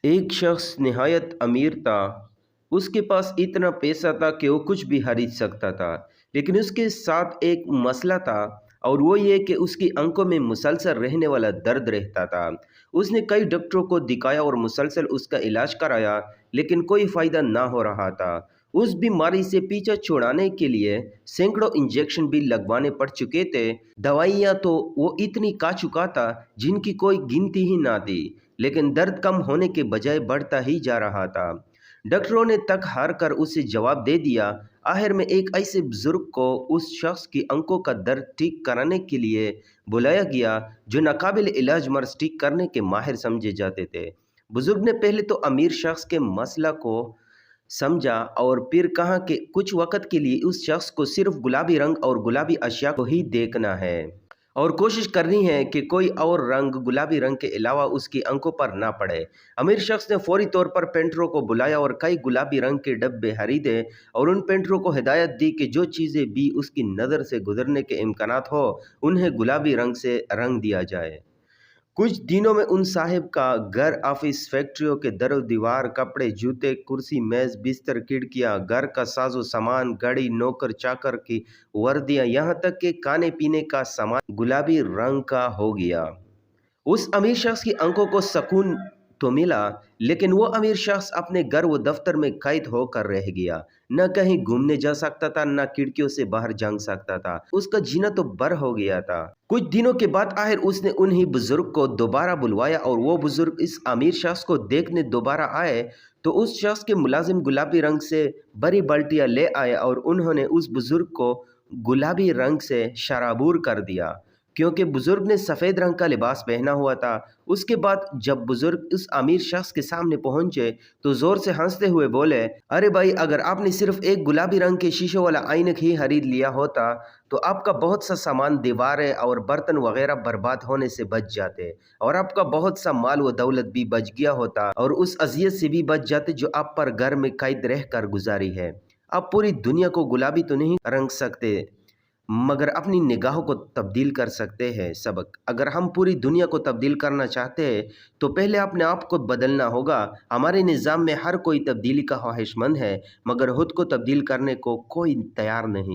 ایک شخص نہایت امیر تھا۔ اس کے پاس اتنا پیسہ تھا کہ وہ کچھ بھی خرید سکتا تھا، لیکن اس کے ساتھ ایک مسئلہ تھا، اور وہ یہ کہ اس کی آنکھوں میں مسلسل رہنے والا درد رہتا تھا۔ اس نے کئی ڈاکٹروں کو دکھایا اور مسلسل اس کا علاج کرایا، لیکن کوئی فائدہ نہ ہو رہا تھا۔ اس بیماری سے پیچھا چھڑانے کے لیے سینکڑوں انجیکشن بھی لگوانے پڑ چکے تھے۔ دوائیاں تو وہ اتنی کھا چکا تھا جن کی کوئی گنتی ہی نہ تھی، لیکن درد کم ہونے کے بجائے بڑھتا ہی جا رہا تھا۔ ڈاکٹروں نے تک ہار کر اسے جواب دے دیا۔ آخر میں ایک ایسے بزرگ کو اس شخص کی آنکھوں کا درد ٹھیک کرانے کے لیے بلایا گیا جو ناقابل علاج مرض ٹھیک کرنے کے ماہر سمجھے جاتے تھے۔ بزرگ نے پہلے تو امیر شخص کے مسئلہ کو سمجھا اور پھر کہا کہ کچھ وقت کے لیے اس شخص کو صرف گلابی رنگ اور گلابی اشیاء کو ہی دیکھنا ہے، اور کوشش کرنی ہے کہ کوئی اور رنگ گلابی رنگ کے علاوہ اس کی آنکھوں پر نہ پڑے۔ امیر شخص نے فوری طور پر پینٹروں کو بلایا اور کئی گلابی رنگ کے ڈبے خریدے، اور ان پینٹروں کو ہدایت دی کہ جو چیزیں بھی اس کی نظر سے گزرنے کے امکانات ہو انہیں گلابی رنگ سے رنگ دیا جائے۔ کچھ دنوں میں ان صاحب کا گھر، آفس، فیکٹریوں کے در و دیوار، کپڑے، جوتے، کرسی، میز، بستر، کھڑکیاں، گھر کا ساز و سامان، گاڑی، نوکر چاکر کی وردیاں، یہاں تک کہ کھانے پینے کا سامان گلابی رنگ کا ہو گیا۔ اس امیر شخص کی آنکھوں کو سکون تو ملا، لیکن وہ امیر شخص اپنے گھر و دفتر میں قید ہو کر رہ گیا۔ نہ کہیں گھومنے جا سکتا تھا، نہ کھڑکیوں سے باہر جھانک سکتا تھا۔ اس کا جینا تو بر ہو گیا تھا۔ کچھ دنوں کے بعد آخر اس نے انہی بزرگ کو دوبارہ بلوایا، اور وہ بزرگ اس امیر شخص کو دیکھنے دوبارہ آئے تو اس شخص کے ملازم گلابی رنگ سے بڑی بالٹیاں لے آئے، اور انہوں نے اس بزرگ کو گلابی رنگ سے شرابور کر دیا، کیونکہ بزرگ نے سفید رنگ کا لباس پہنا ہوا تھا۔ اس کے بعد جب بزرگ اس امیر شخص کے سامنے پہنچے تو زور سے ہنستے ہوئے بولے، ارے بھائی، اگر آپ نے صرف ایک گلابی رنگ کے شیشوں والا آئینک ہی خرید لیا ہوتا تو آپ کا بہت سا سامان، دیواریں اور برتن وغیرہ برباد ہونے سے بچ جاتے، اور آپ کا بہت سا مال و دولت بھی بچ گیا ہوتا، اور اس اذیت سے بھی بچ جاتے جو آپ پر گھر میں قید رہ کر گزاری ہے۔ آپ پوری دنیا کو گلابی تو نہیں رنگ سکتے، مگر اپنی نگاہوں کو تبدیل کر سکتے ہیں۔ سبق: اگر ہم پوری دنیا کو تبدیل کرنا چاہتے ہیں تو پہلے اپنے آپ کو بدلنا ہوگا۔ ہمارے نظام میں ہر کوئی تبدیلی کا خواہش مند ہے، مگر خود کو تبدیل کرنے کو کوئی تیار نہیں۔